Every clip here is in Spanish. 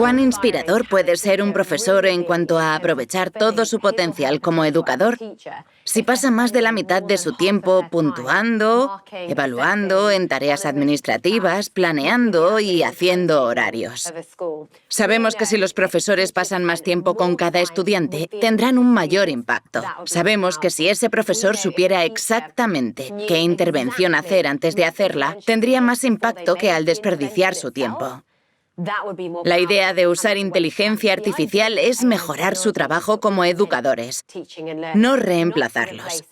¿Cuán inspirador puede ser un profesor en cuanto a aprovechar todo su potencial como educador? Si pasa más de la mitad de su tiempo puntuando, evaluando en tareas administrativas, planeando y haciendo horarios. Sabemos que si los profesores pasan más tiempo con cada estudiante, tendrán un mayor impacto. Sabemos que si ese profesor supiera exactamente qué intervención hacer antes de hacerla, tendría más impacto que al desperdiciar su tiempo. La idea de usar inteligencia artificial es mejorar su trabajo como educadores, no reemplazarlos.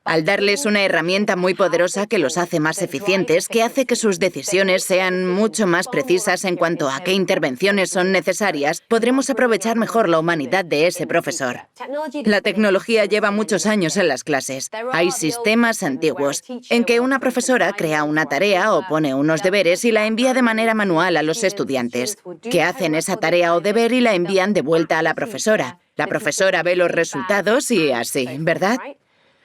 Al darles una herramienta muy poderosa que los hace más eficientes, que hace que sus decisiones sean mucho más precisas en cuanto a qué intervenciones son necesarias, podremos aprovechar mejor la humanidad de ese profesor. La tecnología lleva muchos años en las clases. Hay sistemas antiguos en que una profesora crea una tarea o pone unos deberes y la envía de manera manual a los estudiantes, que hacen esa tarea o deber y la envían de vuelta a la profesora. La profesora ve los resultados y así, ¿verdad?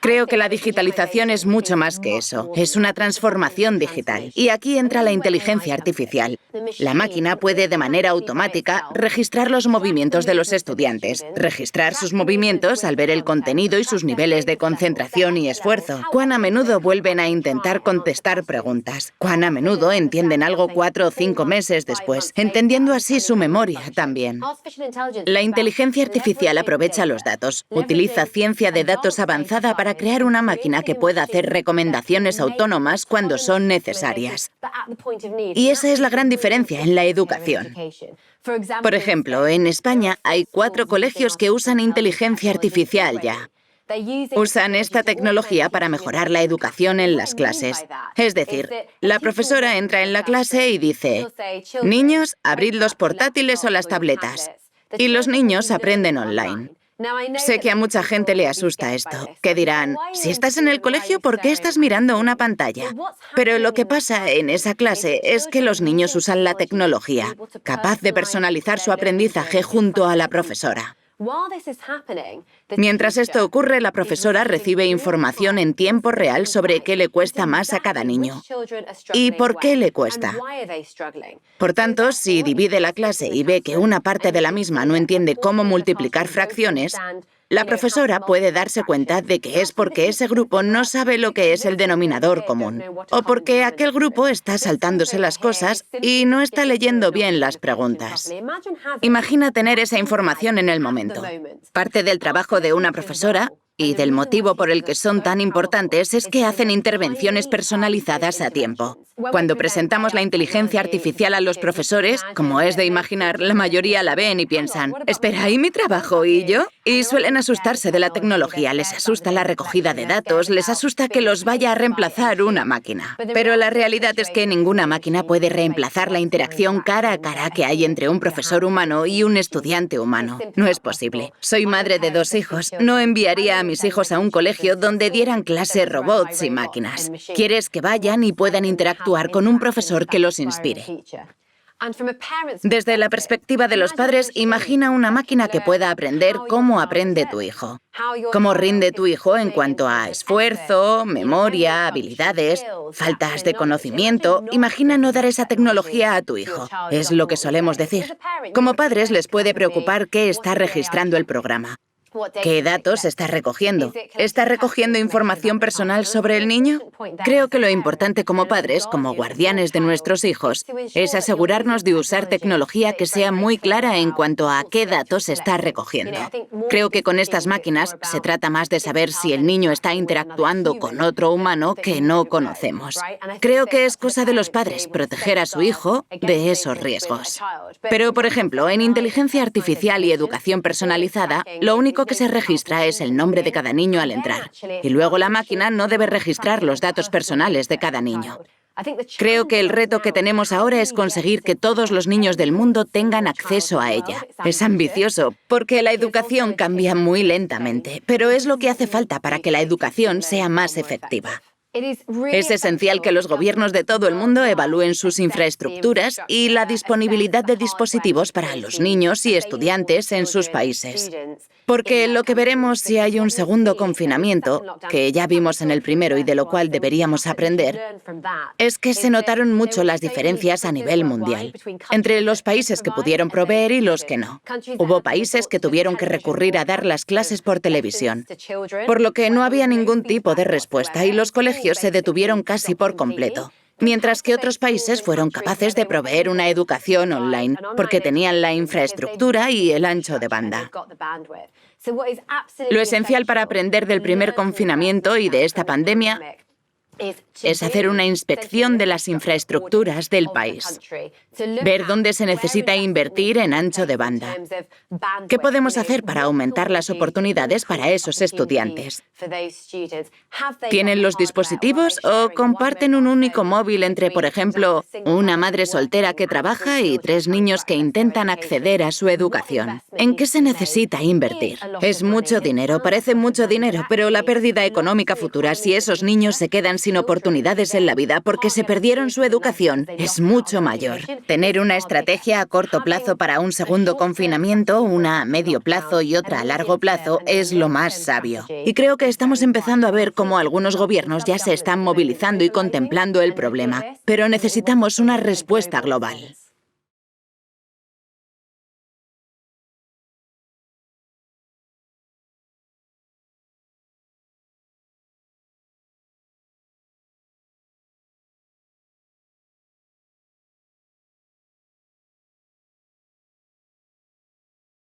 Creo que la digitalización es mucho más que eso. Es una transformación digital. Y aquí entra la inteligencia artificial. La máquina puede de manera automática registrar los movimientos de los estudiantes, registrar sus movimientos al ver el contenido y sus niveles de concentración y esfuerzo. Cuán a menudo vuelven a intentar contestar preguntas. Cuán a menudo entienden algo 4 o 5 meses después, entendiendo así su memoria también. La inteligencia artificial aprovecha los datos, utiliza ciencia de datos avanzada para crear una máquina que pueda hacer recomendaciones autónomas cuando son necesarias. Y esa es la gran diferencia en la educación. Por ejemplo, en España hay 4 colegios que usan inteligencia artificial ya. Usan esta tecnología para mejorar la educación en las clases. Es decir, la profesora entra en la clase y dice: niños, abrid los portátiles o las tabletas. Y los niños aprenden online. Sé que a mucha gente le asusta esto, que dirán: si estás en el colegio, ¿por qué estás mirando una pantalla? Pero lo que pasa en esa clase es que los niños usan la tecnología, capaz de personalizar su aprendizaje junto a la profesora. Mientras esto ocurre, la profesora recibe información en tiempo real sobre qué le cuesta más a cada niño y por qué le cuesta. Por tanto, si divide la clase y ve que una parte de la misma no entiende cómo multiplicar fracciones, la profesora puede darse cuenta de que es porque ese grupo no sabe lo que es el denominador común, o porque aquel grupo está saltándose las cosas y no está leyendo bien las preguntas. Imagina tener esa información en el momento. Parte del trabajo de una profesora, y del motivo por el que son tan importantes, es que hacen intervenciones personalizadas a tiempo. Cuando presentamos la inteligencia artificial a los profesores, como es de imaginar, la mayoría la ven y piensan: espera, ¿y mi trabajo y yo? Y suelen asustarse de la tecnología, les asusta la recogida de datos, les asusta que los vaya a reemplazar una máquina. Pero la realidad es que ninguna máquina puede reemplazar la interacción cara a cara que hay entre un profesor humano y un estudiante humano. No es posible. Soy madre de 2 hijos. No enviaría a mis hijos a un colegio donde dieran clase robots y máquinas. Quieres que vayan y puedan interactuar con un profesor que los inspire. Desde la perspectiva de los padres, imagina una máquina que pueda aprender cómo aprende tu hijo. Cómo rinde tu hijo en cuanto a esfuerzo, memoria, habilidades, faltas de conocimiento. Imagina no dar esa tecnología a tu hijo. Es lo que solemos decir. Como padres les puede preocupar qué está registrando el programa. ¿Qué datos está recogiendo? ¿Está recogiendo información personal sobre el niño? Creo que lo importante como padres, como guardianes de nuestros hijos, es asegurarnos de usar tecnología que sea muy clara en cuanto a qué datos está recogiendo. Creo que con estas máquinas se trata más de saber si el niño está interactuando con otro humano que no conocemos. Creo que es cosa de los padres proteger a su hijo de esos riesgos. Pero, por ejemplo, en inteligencia artificial y educación personalizada, lo único que se registra es el nombre de cada niño al entrar. Y luego la máquina no debe registrar los datos personales de cada niño. Creo que el reto que tenemos ahora es conseguir que todos los niños del mundo tengan acceso a ella. Es ambicioso, porque la educación cambia muy lentamente, pero es lo que hace falta para que la educación sea más efectiva. Es esencial que los gobiernos de todo el mundo evalúen sus infraestructuras y la disponibilidad de dispositivos para los niños y estudiantes en sus países. Porque lo que veremos si hay un segundo confinamiento, que ya vimos en el primero y de lo cual deberíamos aprender, es que se notaron mucho las diferencias a nivel mundial, entre los países que pudieron proveer y los que no. Hubo países que tuvieron que recurrir a dar las clases por televisión, por lo que no había ningún tipo de respuesta y los colegios se detuvieron casi por completo. Mientras que otros países fueron capaces de proveer una educación online porque tenían la infraestructura y el ancho de banda. Lo esencial para aprender del primer confinamiento y de esta pandemia es hacer una inspección de las infraestructuras del país, ver dónde se necesita invertir en ancho de banda. ¿Qué podemos hacer para aumentar las oportunidades para esos estudiantes? ¿Tienen los dispositivos o comparten un único móvil entre, por ejemplo, una madre soltera que trabaja y 3 niños que intentan acceder a su educación? ¿En qué se necesita invertir? Es mucho dinero, parece mucho dinero, pero la pérdida económica futura si esos niños se quedan sin oportunidades en la vida porque se perdieron su educación es mucho mayor. Tener una estrategia a corto plazo para un segundo confinamiento, una a medio plazo y otra a largo plazo es lo más sabio. Y creo que estamos empezando a ver cómo algunos gobiernos ya se están movilizando y contemplando el problema, pero necesitamos una respuesta global.